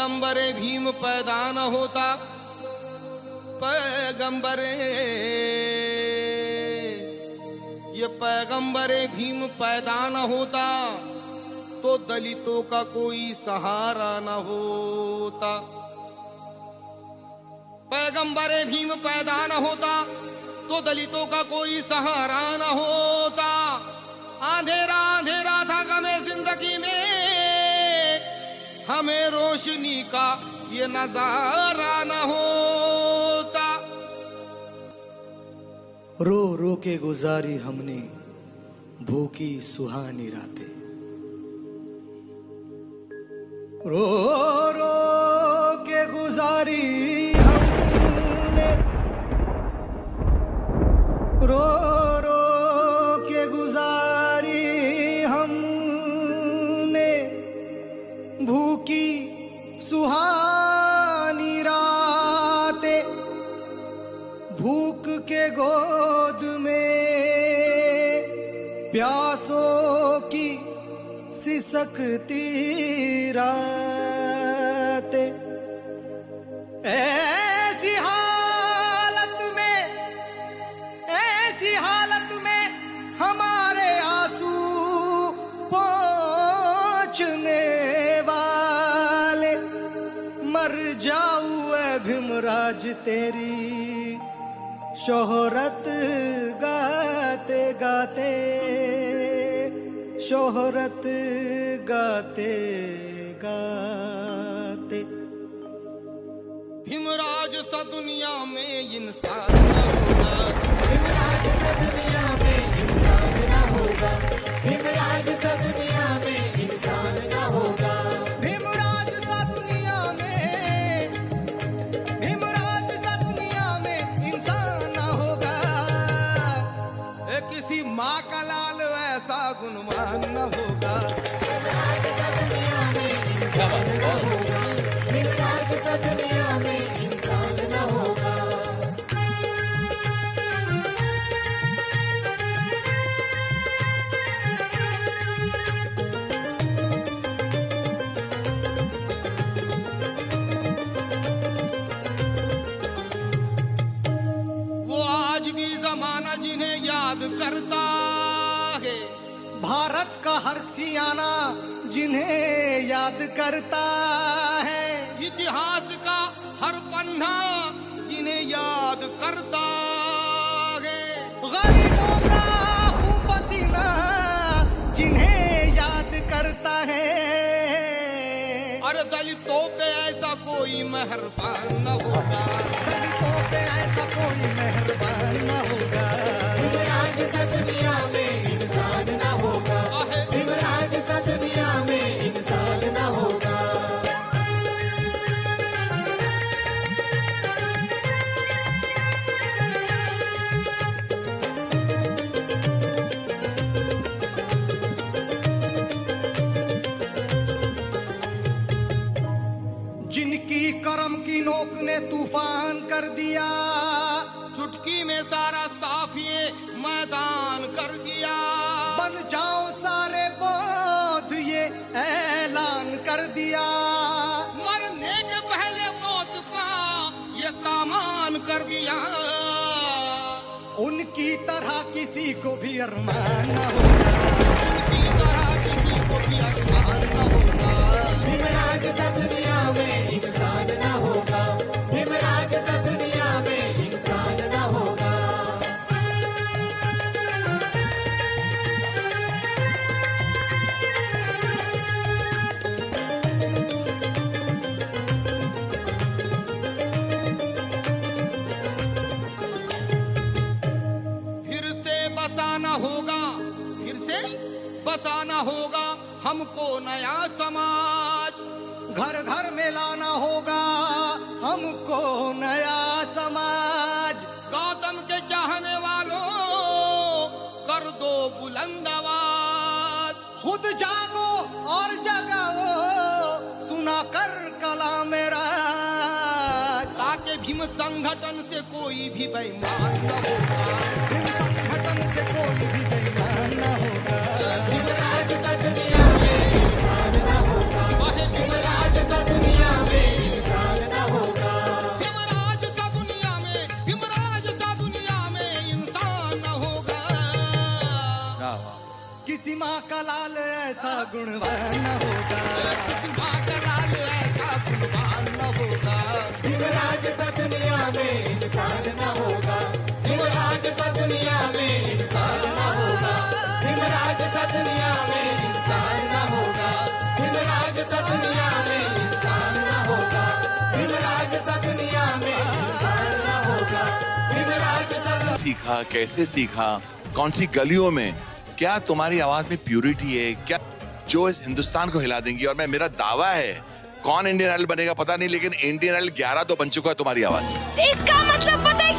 पैगंबरे भीम पैदा न होता, पैगंबरे ये पैगंबरे भीम पैदा न होता तो दलितों का कोई सहारा न होता। पैगंबरे भीम पैदा न होता तो दलितों का कोई सहारा न होता। अंधेरा अंधेरा था गमे जिंदगी में, हमें रोशनी का ये नजारा न होता। रो रो के गुजारी हमने भूखी सुहानी रातें, रो रो के गुजारी हमने, रो रो के गुजारी हमने भूखी सुहानी रातें। भूख के गोद में प्यासों की सिसकती रातें। ऐसी हालत में हमारे आंसू पहुंचने वाले। मर जाऊं ऐ भीमराज तेरी शोहरत गाते गाते, शोहरत गाते गाते। भीमराज सा दुनिया में इंसान न होगा, भीमराज सा दुनिया में इंसान न होगा, भीमराज सा दुनिया में इंसान न होगा। भीमराज सा दुनिया में, भीमराज सा दुनिया में इंसान न होगा। किसी माँ का लाल ऐसा गुणवान न होगा। भीमराज सा दुनिया में इंसान न होगा, भीमराज सा दुनिया में इंसान न होगा। वो आज भी जमाना जिन्हें याद करता है, भारत का हर सियाना जिन्हें याद करता है। इतिहास का हर पन्ना जिन्हें याद करता है। गरीबों का खून पसीना जिन्हें याद करता है। और दलितों पे ऐसा कोई मेहरबान न होगा, दलितों पे ऐसा कोई मेहरबान न होगा। भीमराज सा दुनिया में इंसान न होगा, भीमराज सा दुनिया में इंसान न होगा। जिनकी करम की नोक ने तूफान कर दिया, चुटकी में सारा साफिए मैदान कर दिया। बन जाओ सारे बौद्ध ये ऐलान कर दिया। मरने के पहले मौत का ये सामान कर दिया। उनकी तरह किसी को भी अरमान न होगा, उनकी तरह किसी को भी अरमान न होगा। भीमराज सा दुनिया में इंसान न होगा, भीमराज सा दुनिया में इंसान न होगा। फिर से बसाना होगा, फिर से बसाना होगा हमको नया समाज। घर घर में लाना होगा हमको नया समाज। गौतम के चाहने वालों कर दो बुलंद आवाज। खुद जागो और जगाओ सुना कर कलाम मेरा, ताकि भीम संगठन से कोई भी बेईमान न होगा, भीम संगठन से कोई भी बेईमान न होगा। भीमराज सा दुनिया में इंसान न होगा, वह भीमराज सा दुनिया में ऐसा गुणवान होगा, माँ का लाल ऐसा गुणवान न होगा, हिमराज सा दुनिया में इंसान न होगा, हिमराज सा दुनिया में इंसान न होगा, हिमराज सा दुनिया में इंसान न होगा, हिमराज सा दुनिया में इंसान न होगा, हिमराज सा दुनिया में इंसान न होगा, हिमराज सा सीखा, कैसे सीखा, कौन सी गलियों में, क्या तुम्हारी आवाज में प्यूरिटी है क्या जो इस हिंदुस्तान को हिला देंगी। और मेरा दावा है, कौन इंडियन आइडल बनेगा पता नहीं, लेकिन इंडियन आइडल 11 तो बन चुका है तुम्हारी आवाज। इसका मतलब पता है